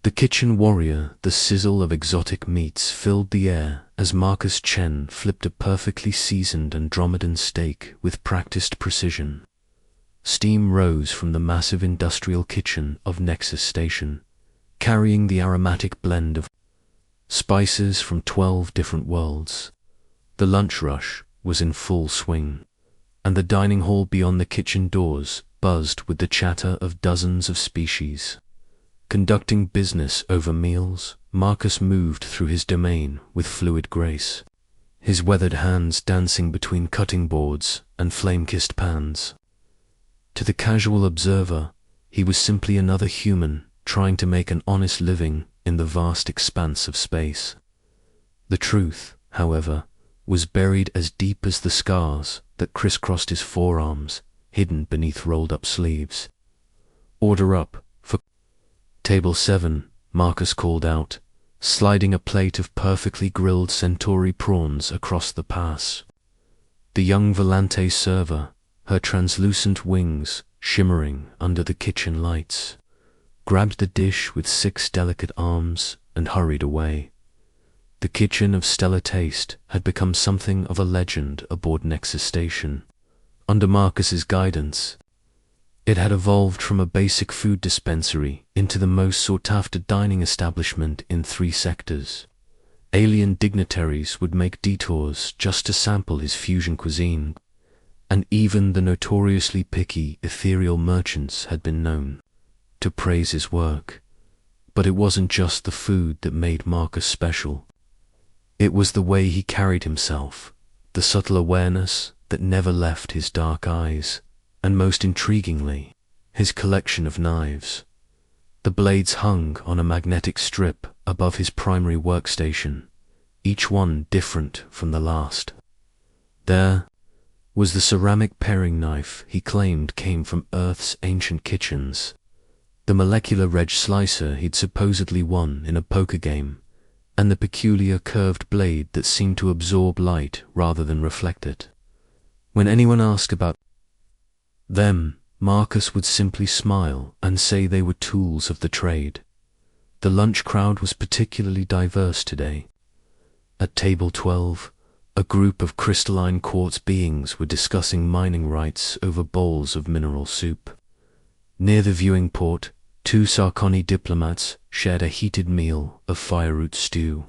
The kitchen warrior, the sizzle of exotic meats filled the air as Marcus Chen flipped a perfectly seasoned Andromedan steak with practiced precision. Steam rose from the massive industrial kitchen of Nexus Station, carrying the aromatic blend of spices from 12 different worlds. The lunch rush was in full swing, and the dining hall beyond the kitchen doors buzzed with the chatter of dozens of species. Conducting business over meals, Marcus moved through his domain with fluid grace, his weathered hands dancing between cutting boards and flame-kissed pans. To the casual observer, he was simply another human trying to make an honest living in the vast expanse of space. The truth, however, was buried as deep as the scars that crisscrossed his forearms, hidden beneath rolled-up sleeves. "Order up for Table 7, Marcus called out, sliding a plate of perfectly grilled centauri prawns across the pass. The young Volante server, her translucent wings shimmering under the kitchen lights, grabbed the dish with 6 delicate arms and hurried away. The kitchen of stellar taste had become something of a legend aboard Nexus Station. Under Marcus's guidance, it had evolved from a basic food dispensary into the most sought-after dining establishment in 3 sectors. Alien dignitaries would make detours just to sample his fusion cuisine, and even the notoriously picky ethereal merchants had been known to praise his work. But it wasn't just the food that made Marcus special. It was the way he carried himself, the subtle awareness that never left his dark eyes, and most intriguingly, his collection of knives. The blades hung on a magnetic strip above his primary workstation, each one different from the last. There was the ceramic paring knife he claimed came from Earth's ancient kitchens, the molecular reg slicer he'd supposedly won in a poker game, and the peculiar curved blade that seemed to absorb light rather than reflect it. When anyone asked about them, Marcus would simply smile and say they were tools of the trade. The lunch crowd was particularly diverse today. At table 12, a group of crystalline quartz beings were discussing mining rights over bowls of mineral soup. Near the viewing port, 2 Sarkoni diplomats shared a heated meal of fireroot stew,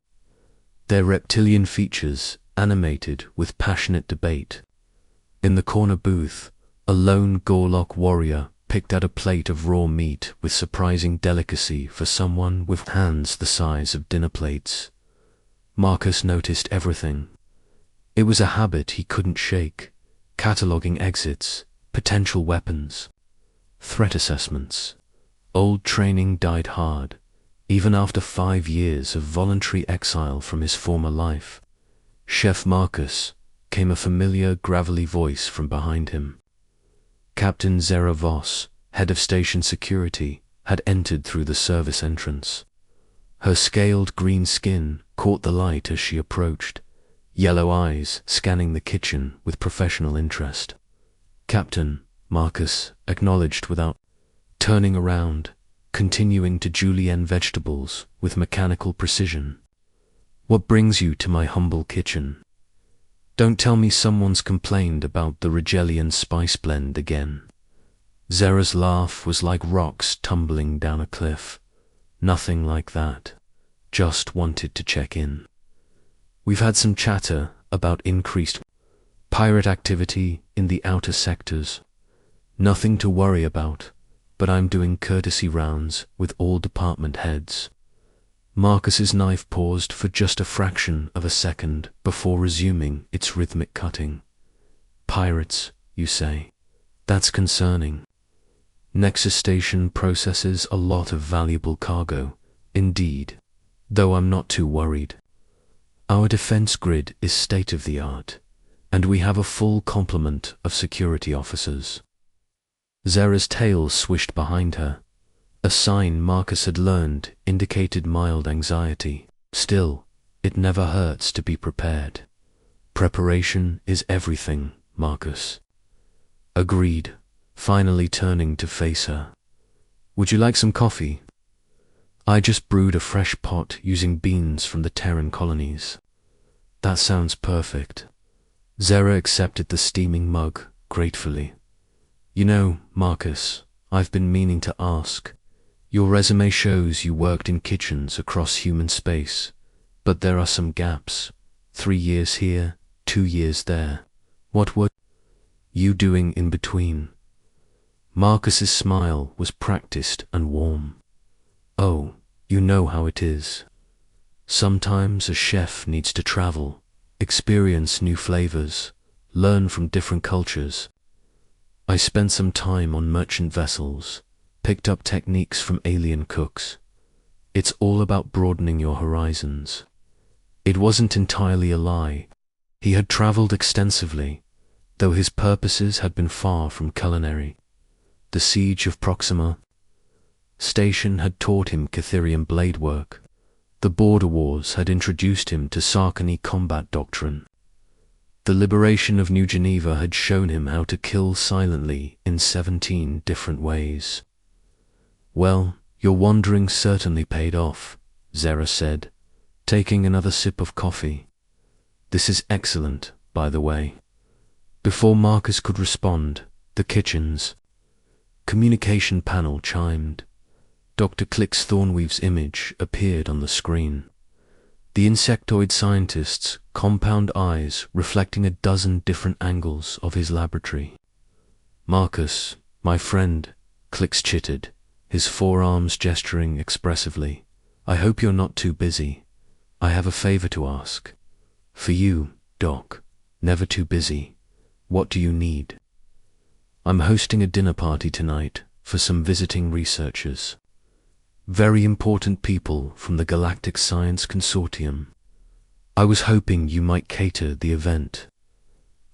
their reptilian features animated with passionate debate. In the corner booth, a lone Gorlock warrior picked out a plate of raw meat with surprising delicacy for someone with hands the size of dinner plates. Marcus noticed everything. It was a habit he couldn't shake, cataloging exits, potential weapons, threat assessments. Old training died hard, even after 5 years of voluntary exile from his former life. "Chef Marcus," came a familiar gravelly voice from behind him. Captain Zera Voss, head of station security, had entered through the service entrance. Her scaled green skin caught the light as she approached, yellow eyes scanning the kitchen with professional interest. "Captain," Marcus acknowledged without turning around, continuing to julienne vegetables with mechanical precision. "What brings you to my humble kitchen? Don't tell me someone's complained about the Rigelian spice blend again." Zera's laugh was like rocks tumbling down a cliff. "Nothing like that. Just wanted to check in. We've had some chatter about increased pirate activity in the outer sectors. Nothing to worry about, but I'm doing courtesy rounds with all department heads." Marcus's knife paused for just a fraction of a second before resuming its rhythmic cutting. "Pirates, you say? That's concerning. Nexus Station processes a lot of valuable cargo, indeed, though I'm not too worried. Our defense grid is state-of-the-art, and we have a full complement of security officers." Zera's tail swished behind her. A sign Marcus had learned indicated mild anxiety. Still, it never hurts to be prepared. "Preparation is everything, Marcus." "Agreed," finally turning to face her. "Would you like some coffee?" I just brewed a fresh pot using beans from the Terran colonies. That sounds perfect. Zera accepted the steaming mug gratefully. You know, Marcus, I've been meaning to ask. Your resume shows you worked in kitchens across human space, but there are some gaps. 3 years here, 2 years there. What were you doing in between? Marcus's smile was practiced and warm. Oh, you know how it is. Sometimes a chef needs to travel, experience new flavors, learn from different cultures. I spent some time on merchant vessels, picked up techniques from alien cooks. It's all about broadening your horizons. It wasn't entirely a lie. He had traveled extensively, though his purposes had been far from culinary. The siege of Proxima Station had taught him Catherian blade work. The border wars had introduced him to Sarkany combat doctrine. The liberation of New Geneva had shown him how to kill silently in 17 different ways. Well, your wandering certainly paid off, Zera said, taking another sip of coffee. This is excellent, by the way. Before Marcus could respond, the kitchen's communication panel chimed. Dr. Clix Thornweave's image appeared on the screen. The insectoid scientist's compound eyes reflecting a dozen different angles of his laboratory. Marcus, my friend, Clix chittered, his forearms gesturing expressively. I hope you're not too busy. I have a favor to ask. For you, Doc, never too busy. What do you need? I'm hosting a dinner party tonight for some visiting researchers. Very important people from the Galactic Science Consortium. I was hoping you might cater the event.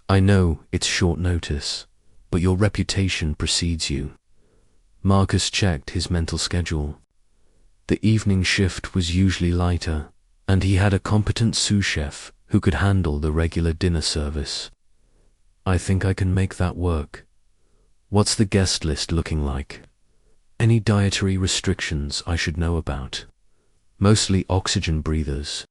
I know it's short notice, but your reputation precedes you. Marcus checked his mental schedule. The evening shift was usually lighter, and he had a competent sous chef who could handle the regular dinner service. I think I can make that work. What's the guest list looking like? Any dietary restrictions I should know about? Mostly oxygen breathers.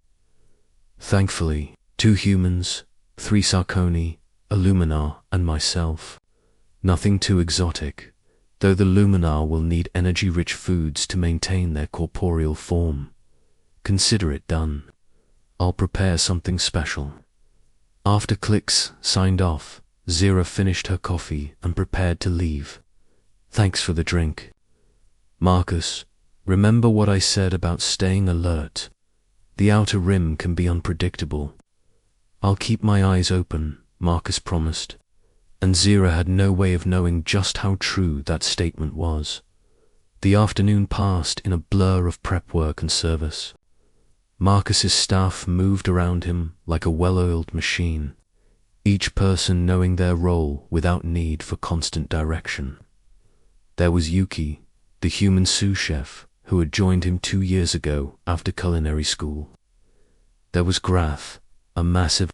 Thankfully, 2 humans, 3 Sarconi, a Luminar, and myself. Nothing too exotic, though the Luminar will need energy-rich foods to maintain their corporeal form. Consider it done. I'll prepare something special. After Clix signed off, Zera finished her coffee and prepared to leave. Thanks for the drink. Marcus, remember what I said about staying alert. The outer rim can be unpredictable. I'll keep my eyes open, Marcus promised, and Zera had no way of knowing just how true that statement was. The afternoon passed in a blur of prep work and service. Marcus's staff moved around him like a well-oiled machine, each person knowing their role without need for constant direction. There was Yuki, the human sous chef, who had joined him 2 years ago after culinary school. There was Grath, a massive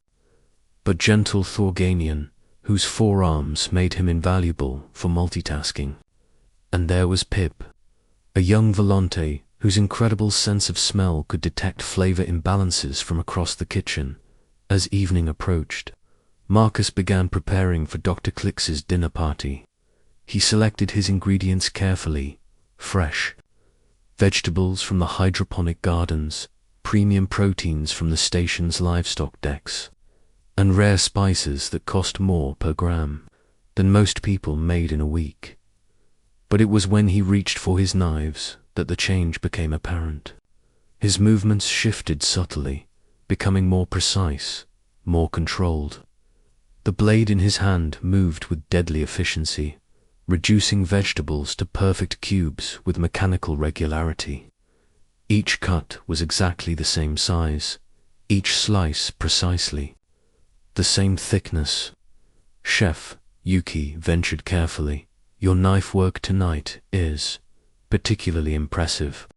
but gentle Thorganian, whose forearms made him invaluable for multitasking. And there was Pip, a young Volante whose incredible sense of smell could detect flavor imbalances from across the kitchen. As evening approached, Marcus began preparing for Dr. Clix's dinner party. He selected his ingredients carefully: fresh vegetables from the hydroponic gardens, premium proteins from the station's livestock decks, and rare spices that cost more per gram than most people made in a week. But it was when he reached for his knives that the change became apparent. His movements shifted subtly, becoming more precise, more controlled. The blade in his hand moved with deadly efficiency, reducing vegetables to perfect cubes with mechanical regularity. Each cut was exactly the same size, each slice precisely, the same thickness. Chef Yuki ventured carefully, "Your knife work tonight is particularly impressive."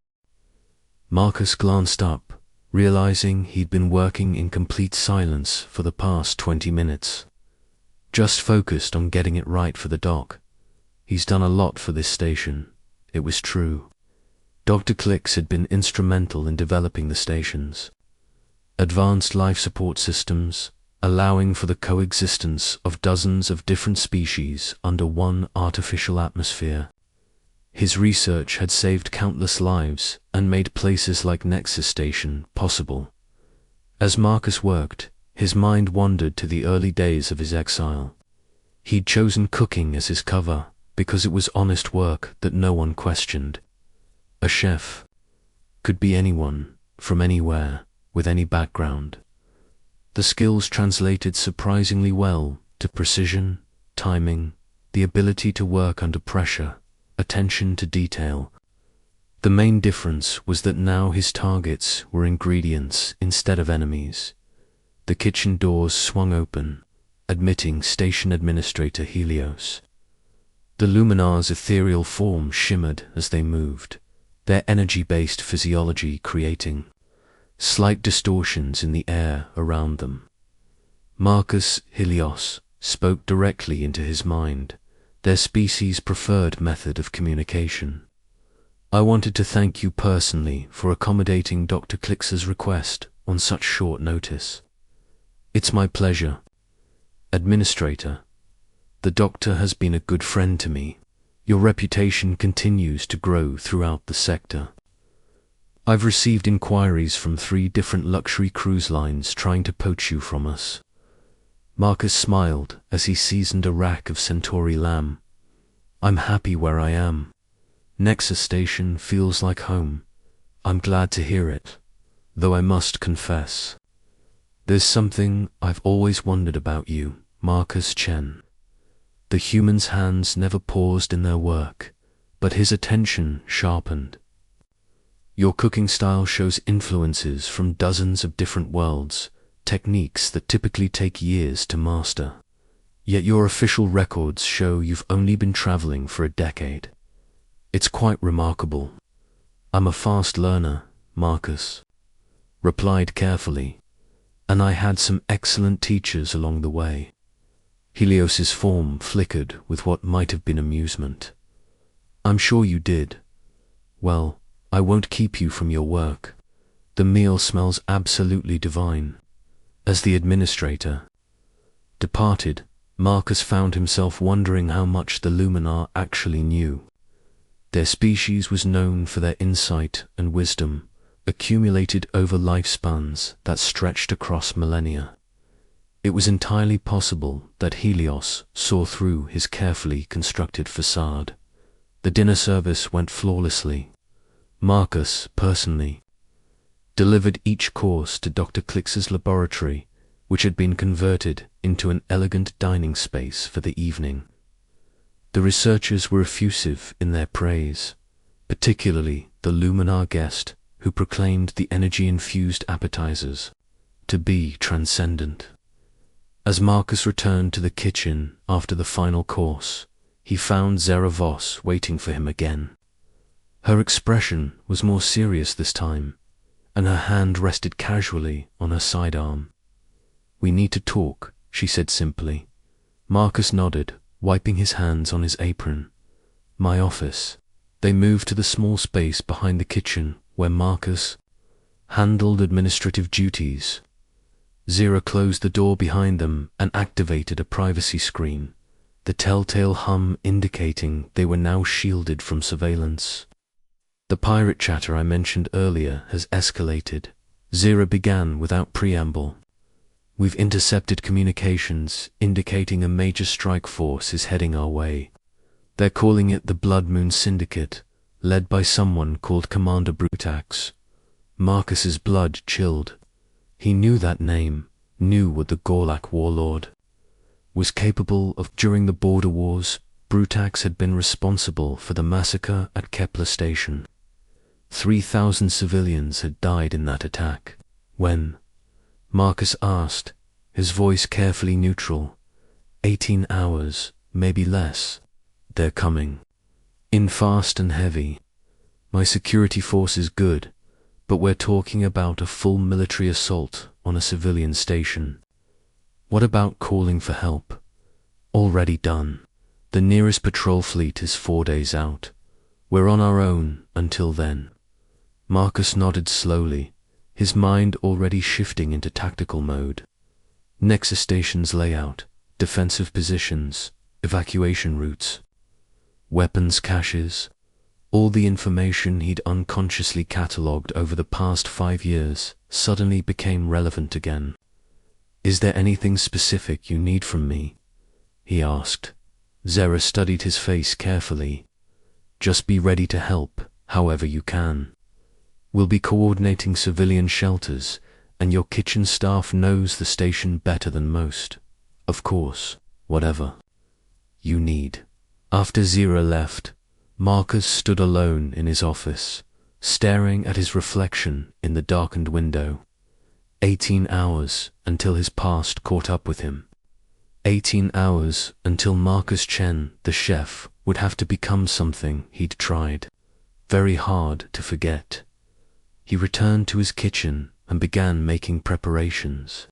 Marcus glanced up, realizing he'd been working in complete silence for the past 20 minutes, just focused on getting it right for the doc. He's done a lot for this station, it was true. Dr. Klix had been instrumental in developing the stations. Advanced life support systems, allowing for the coexistence of dozens of different species under one artificial atmosphere. His research had saved countless lives and made places like Nexus Station possible. As Marcus worked, his mind wandered to the early days of his exile. He'd chosen cooking as his cover because it was honest work that no one questioned. A chef could be anyone, from anywhere, with any background. The skills translated surprisingly well to precision, timing, the ability to work under pressure, attention to detail. The main difference was that now his targets were ingredients instead of enemies. The kitchen doors swung open, admitting Station Administrator Helios. The Luminar's ethereal form shimmered as they moved, their energy-based physiology creating slight distortions in the air around them. Marcus Helios spoke directly into his mind, their species' preferred method of communication. I wanted to thank you personally for accommodating Dr. Klix's request on such short notice. It's my pleasure. Administrator, the doctor has been a good friend to me. Your reputation continues to grow throughout the sector. I've received inquiries from 3 different luxury cruise lines trying to poach you from us. Marcus smiled as he seasoned a rack of Centauri lamb. I'm happy where I am. Nexus Station feels like home. I'm glad to hear it, though I must confess, there's something I've always wondered about you, Marcus Chen. The human's hands never paused in their work, but his attention sharpened. Your cooking style shows influences from dozens of different worlds, techniques that typically take years to master. Yet your official records show you've only been traveling for a decade. It's quite remarkable. I'm a fast learner, Marcus replied carefully, and I had some excellent teachers along the way. Helios's form flickered with what might have been amusement. I'm sure you did. Well, I won't keep you from your work. The meal smells absolutely divine. As the administrator departed, Marcus found himself wondering how much the Luminar actually knew. Their species was known for their insight and wisdom, accumulated over lifespans that stretched across millennia. It was entirely possible that Helios saw through his carefully constructed facade. The dinner service went flawlessly. Marcus, personally, delivered each course to Dr. Klix's laboratory, which had been converted into an elegant dining space for the evening. The researchers were effusive in their praise, particularly the Luminar guest, who proclaimed the energy-infused appetizers to be transcendent. As Marcus returned to the kitchen after the final course, he found Zera Voss waiting for him again. Her expression was more serious this time, and her hand rested casually on her sidearm. We need to talk, she said simply. Marcus nodded, wiping his hands on his apron. My office. They moved to the small space behind the kitchen where Marcus handled administrative duties. Zera closed the door behind them and activated a privacy screen, the telltale hum indicating they were now shielded from surveillance. The pirate chatter I mentioned earlier has escalated. Zera began without preamble. We've intercepted communications indicating a major strike force is heading our way. They're calling it the Blood Moon Syndicate, led by someone called Commander Brutax. Marcus's blood chilled. He knew that name, knew what the Gorlak warlord was capable of. During the border wars, Brutax had been responsible for the massacre at Kepler Station. 3,000 civilians had died in that attack. When? Marcus asked, his voice carefully neutral. 18 hours, maybe less. They're coming. In fast and heavy. My security force is good, but we're talking about a full military assault on a civilian station. What about calling for help? Already done. The nearest patrol fleet is 4 days out. We're on our own until then. Marcus nodded slowly, his mind already shifting into tactical mode. Nexus station's layout, defensive positions, evacuation routes, weapons caches, all the information he'd unconsciously catalogued over the past 5 years suddenly became relevant again. "Is there anything specific you need from me?" he asked. Zera studied his face carefully. "Just be ready to help, however you can. We'll be coordinating civilian shelters, and your kitchen staff knows the station better than most. Of course, whatever you need." After Zera left, Marcus stood alone in his office, staring at his reflection in the darkened window. 18 hours until his past caught up with him. 18 hours until Marcus Chen, the chef, would have to become something he'd tried very hard to forget. He returned to his kitchen and began making preparations.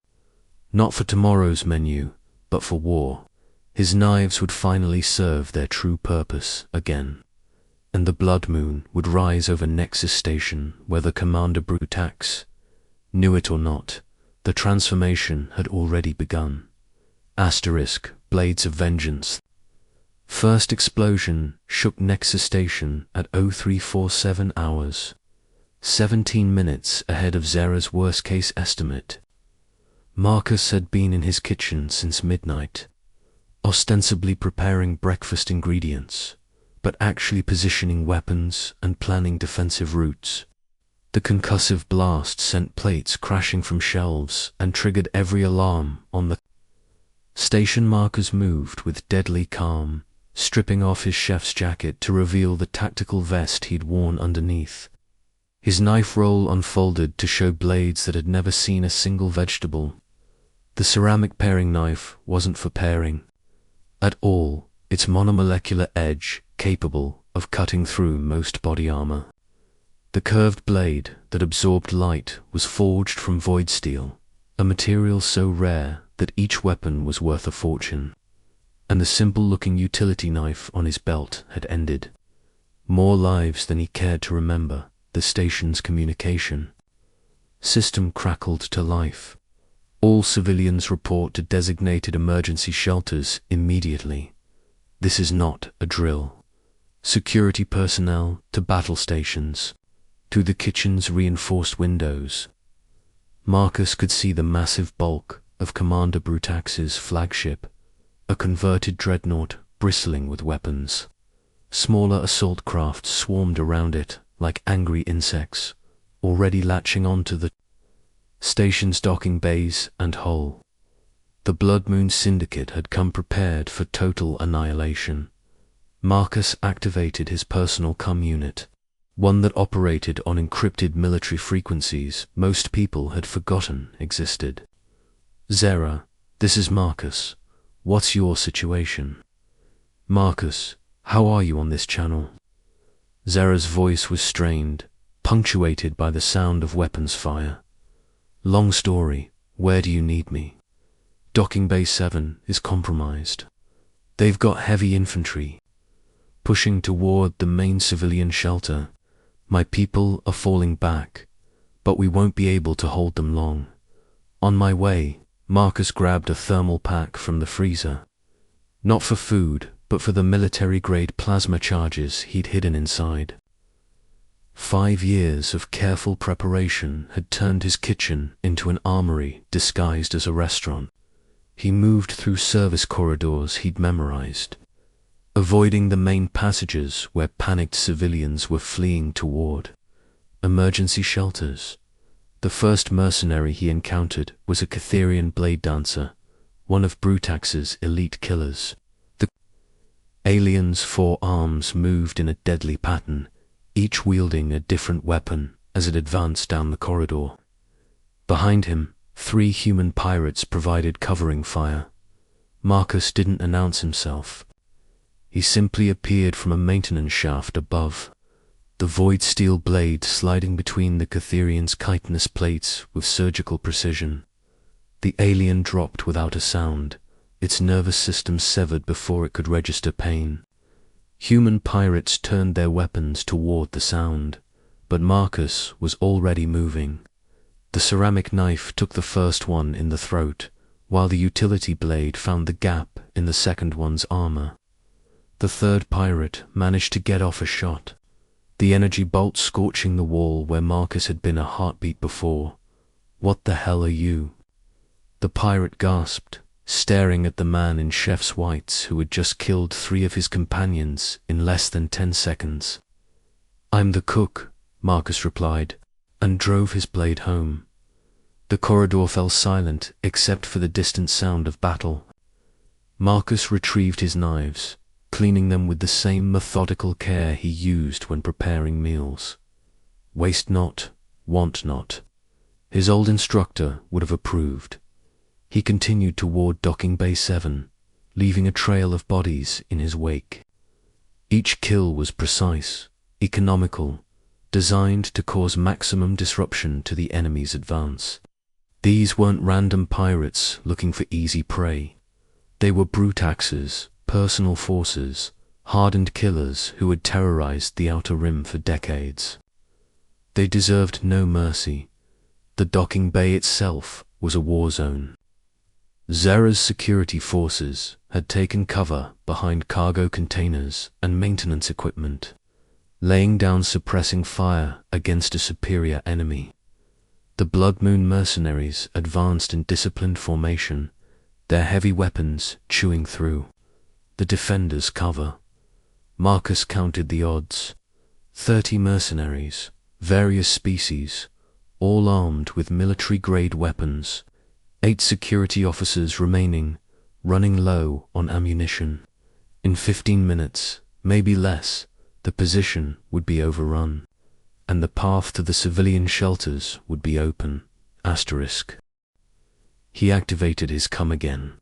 Not for tomorrow's menu, but for war. His knives would finally serve their true purpose again, and the blood moon would rise over Nexus Station where the Commander Brutax. Knew it or not, the transformation had already begun. Asterisk, Blades of Vengeance. First explosion shook Nexus Station at 0347 hours, 17 minutes ahead of Zera's worst-case estimate. Marcus had been in his kitchen since midnight, ostensibly preparing breakfast ingredients, but actually positioning weapons and planning defensive routes. The concussive blast sent plates crashing from shelves and triggered every alarm on the station. Marcus moved with deadly calm, stripping off his chef's jacket to reveal the tactical vest he'd worn underneath. His knife roll unfolded to show blades that had never seen a single vegetable. The ceramic paring knife wasn't for paring at all, its monomolecular edge capable of cutting through most body armor. The curved blade that absorbed light was forged from void steel, a material so rare that each weapon was worth a fortune. And the simple-looking utility knife on his belt had ended more lives than he cared to remember. The station's communication system crackled to life. "All civilians report to designated emergency shelters immediately. This is not a drill. Security personnel to battle stations, to the kitchen's reinforced windows." Marcus could see the massive bulk of Commander Brutax's flagship, a converted dreadnought bristling with weapons. Smaller assault crafts swarmed around it like angry insects, already latching onto the station's docking bays and hull. The Blood Moon Syndicate had come prepared for total annihilation. Marcus activated his personal comm unit, one that operated on encrypted military frequencies most people had forgotten existed. "Zera, this is Marcus. What's your situation?" "Marcus, how are you on this channel?" Zera's voice was strained, punctuated by the sound of weapons fire. "Long story, where do you need me?" "Docking Bay 7 is compromised. They've got heavy infantry pushing toward the main civilian shelter. My people are falling back, but we won't be able to hold them long. On my way." Marcus grabbed a thermal pack from the freezer. Not for food, but for the military-grade plasma charges he'd hidden inside. 5 years of careful preparation had turned his kitchen into an armory disguised as a restaurant. He moved through service corridors he'd memorized, avoiding the main passages where panicked civilians were fleeing toward emergency shelters. The first mercenary he encountered was a Catherian blade dancer, one of Brutax's elite killers. The alien's 4 arms moved in a deadly pattern, each wielding a different weapon as it advanced down the corridor. Behind him, 3 human pirates provided covering fire. Marcus didn't announce himself. He simply appeared from a maintenance shaft above, the void steel blade sliding between the Catherian's chitinous plates with surgical precision. The alien dropped without a sound, its nervous system severed before it could register pain. Human pirates turned their weapons toward the sound, but Marcus was already moving. The ceramic knife took the first one in the throat, while the utility blade found the gap in the second one's armor. The third pirate managed to get off a shot, the energy bolt scorching the wall where Marcus had been a heartbeat before. "What the hell are you?" The pirate gasped, staring at the man in chef's whites who had just killed 3 of his companions in less than 10 seconds. "I'm the cook," Marcus replied, and drove his blade home. The corridor fell silent except for the distant sound of battle. Marcus retrieved his knives, cleaning them with the same methodical care he used when preparing meals. Waste not, want not. His old instructor would have approved. He continued toward Docking Bay 7, leaving a trail of bodies in his wake. Each kill was precise, economical, designed to cause maximum disruption to the enemy's advance. These weren't random pirates looking for easy prey. They were brutaxes, personal forces, hardened killers who had terrorized the Outer Rim for decades. They deserved no mercy. The docking bay itself was a war zone. Zera's security forces had taken cover behind cargo containers and maintenance equipment, laying down suppressing fire against a superior enemy. The Blood Moon mercenaries advanced in disciplined formation, their heavy weapons chewing through the defenders' cover. Marcus counted the odds. 30 mercenaries, various species, all armed with military-grade weapons. 8 security officers remaining, running low on ammunition. In 15 minutes, maybe less, the position would be overrun, and the path to the civilian shelters would be open. Asterisk. He activated his come again.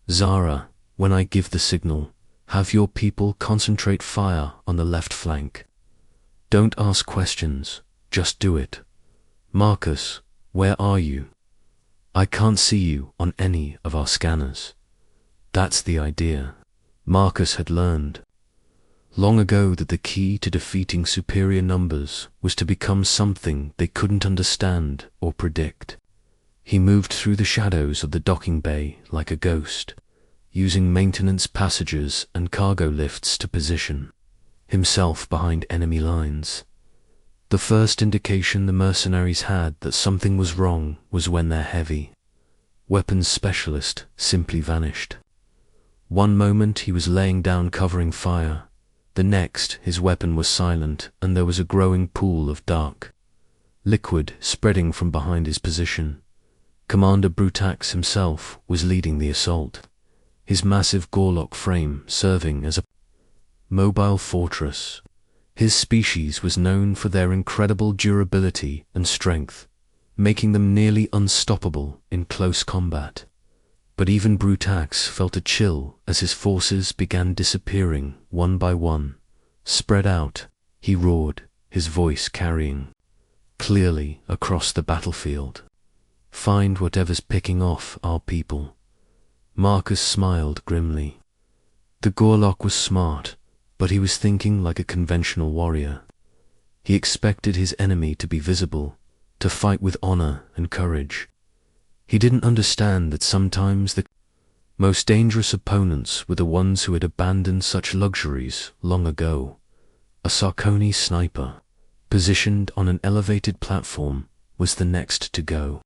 "Zara, when I give the signal, have your people concentrate fire on the left flank. Don't ask questions, just do it. Marcus, where are you? I can't see you on any of our scanners." That's the idea. Marcus had learned long ago that the key to defeating superior numbers was to become something they couldn't understand or predict. He moved through the shadows of the docking bay like a ghost, using maintenance passages and cargo lifts to position himself behind enemy lines. The first indication the mercenaries had that something was wrong was when their heavy weapons specialist simply vanished. One moment he was laying down covering fire, the next his weapon was silent and there was a growing pool of dark liquid spreading from behind his position. Commander Brutax himself was leading the assault, his massive Gorlock frame serving as a mobile fortress. His species was known for their incredible durability and strength, making them nearly unstoppable in close combat. But even Brutax felt a chill as his forces began disappearing one by one. "Spread out," he roared, his voice carrying clearly across the battlefield. "Find whatever's picking off our people." Marcus smiled grimly. The Gorlock was smart, but he was thinking like a conventional warrior. He expected his enemy to be visible, to fight with honor and courage. He didn't understand that sometimes the most dangerous opponents were the ones who had abandoned such luxuries long ago. A Sarkoni sniper, positioned on an elevated platform, was the next to go.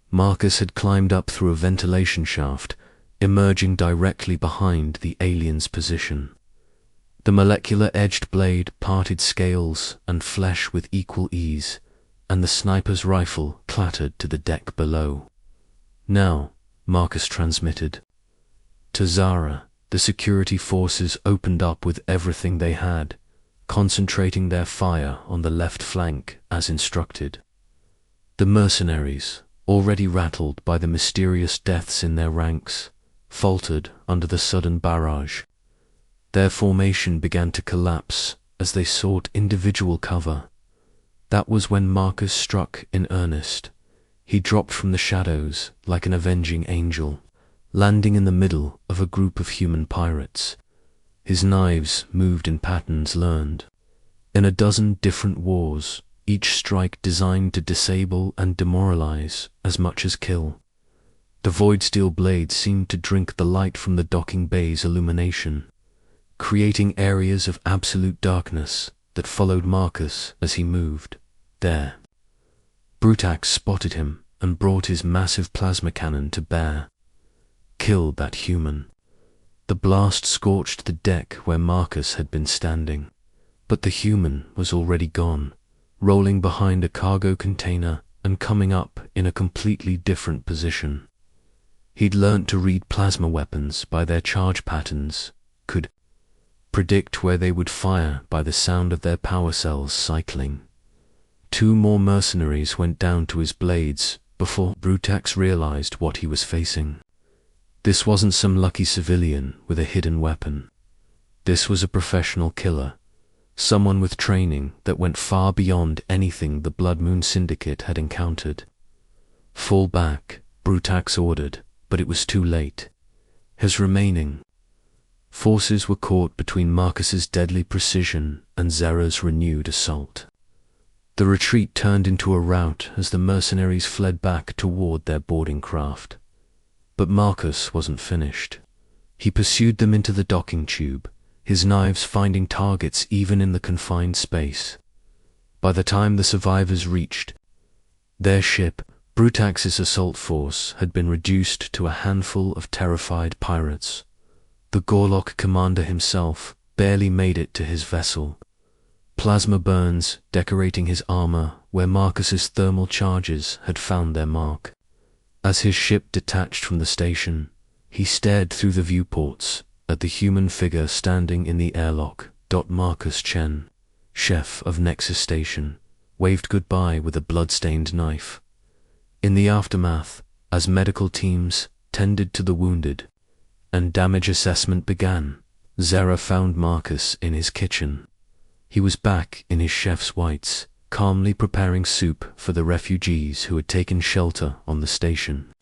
Marcus had climbed up through a ventilation shaft, emerging directly behind the alien's position. The molecular-edged blade parted scales and flesh with equal ease, and the sniper's rifle clattered to the deck below. "Now," Marcus transmitted. To Zara, the security forces opened up with everything they had, concentrating their fire on the left flank as instructed. The mercenaries, already rattled by the mysterious deaths in their ranks, faltered under the sudden barrage. Their formation began to collapse as they sought individual cover. That was when Marcus struck in earnest. He dropped from the shadows like an avenging angel, landing in the middle of a group of human pirates. His knives moved in patterns learned, In a dozen different wars, each strike designed to disable and demoralize as much as kill. The void steel blade seemed to drink the light from the docking bay's illumination, creating areas of absolute darkness that followed Marcus as he moved. There, Brutax spotted him and brought his massive plasma cannon to bear. Killed that human. The blast scorched the deck where Marcus had been standing, but the human was already gone, rolling behind a cargo container and coming up in a completely different position. He'd learnt to read plasma weapons by their charge patterns, could predict where they would fire by the sound of their power cells cycling. 2 more mercenaries went down to his blades before Brutax realized what he was facing. This wasn't some lucky civilian with a hidden weapon. This was a professional killer, someone with training that went far beyond anything the Blood Moon Syndicate had encountered. Fall back, Brutax ordered, but it was too late. His remaining forces were caught between Marcus's deadly precision and Zera's renewed assault. The retreat turned into a rout as the mercenaries fled back toward their boarding craft. But Marcus wasn't finished. He pursued them into the docking tube, his knives finding targets even in the confined space. By the time the survivors reached their ship, Brutax's assault force had been reduced to a handful of terrified pirates. The Gorlock commander himself barely made it to his vessel, plasma burns decorating his armor where Marcus's thermal charges had found their mark. As his ship detached from the station, he stared through the viewports at the human figure standing in the airlock. Marcus Chen, chef of Nexus Station, waved goodbye with a blood-stained knife. In the aftermath, as medical teams tended to the wounded and damage assessment began, Zera found Marcus in his kitchen. He was back in his chef's whites, calmly preparing soup for the refugees who had taken shelter on the station.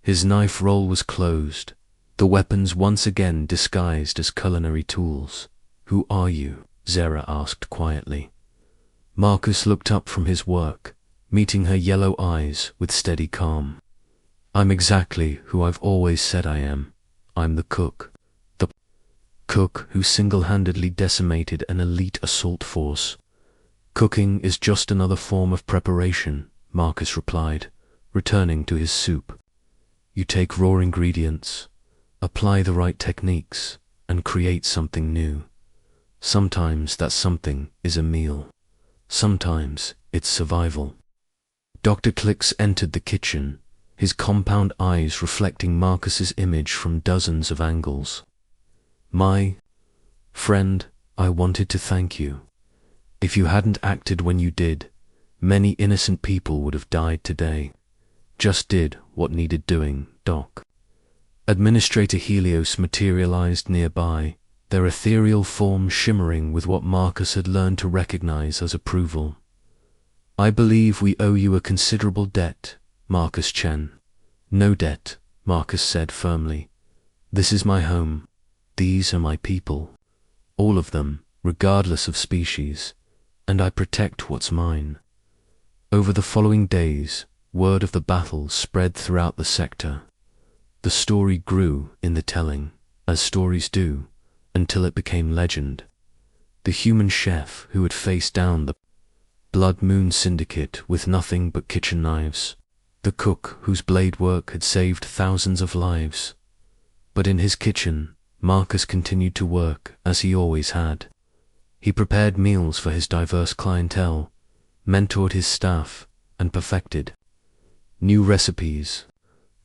His knife roll was closed, the weapons once again disguised as culinary tools. "Who are you?" Zera asked quietly. Marcus looked up from his work, meeting her yellow eyes with steady calm. "I'm exactly who I've always said I am. I'm the cook. The cook who single-handedly decimated an elite assault force." "Cooking is just another form of preparation," Marcus replied, returning to his soup. "You take raw ingredients, apply the right techniques, and create something new. Sometimes that something is a meal. Sometimes it's survival." Dr. Klix entered the kitchen, his compound eyes reflecting Marcus's image from dozens of angles. "My friend, I wanted to thank you. If you hadn't acted when you did, many innocent people would have died today. Just did what needed doing, Doc." Administrator Helios materialized nearby, their ethereal form shimmering with what Marcus had learned to recognize as approval. "I believe we owe you a considerable debt, Marcus Chen." "No debt," Marcus said firmly. "This is my home. These are my people. All of them, regardless of species, and I protect what's mine." Over the following days, word of the battle spread throughout the sector. The story grew in the telling, as stories do, until it became legend. The human chef who had faced down the Blood Moon Syndicate with nothing but kitchen knives. The cook whose blade work had saved thousands of lives. But in his kitchen, Marcus continued to work as he always had. He prepared meals for his diverse clientele, mentored his staff, and perfected new recipes.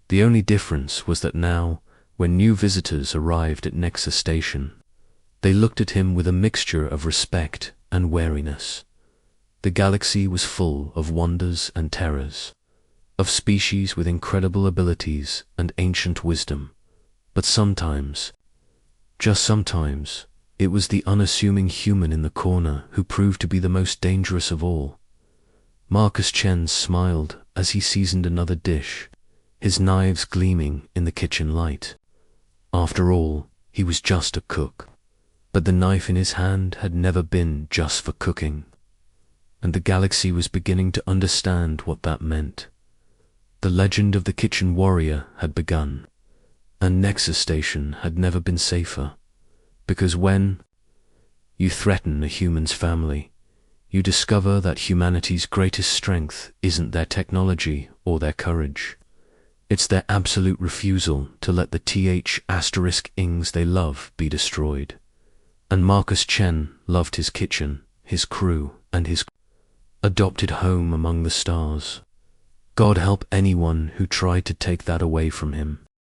The only difference was that now, when new visitors arrived at Nexus Station, they looked at him with a mixture of respect and wariness. The galaxy was full of wonders and terrors, of species with incredible abilities and ancient wisdom, but sometimes, just sometimes, it was the unassuming human in the corner who proved to be the most dangerous of all. Marcus Chen smiled as he seasoned another dish, his knives gleaming in the kitchen light. After all, he was just a cook. But the knife in his hand had never been just for cooking, and the galaxy was beginning to understand what that meant. The legend of the kitchen warrior had begun, and Nexus Station had never been safer, because when you threaten a human's family, you discover that humanity's greatest strength isn't their technology or their courage. It's their absolute refusal to let the th**ings they love be destroyed. And Marcus Chen loved his kitchen, his crew, and his adopted home among the stars. God help anyone who tried to take that away from him.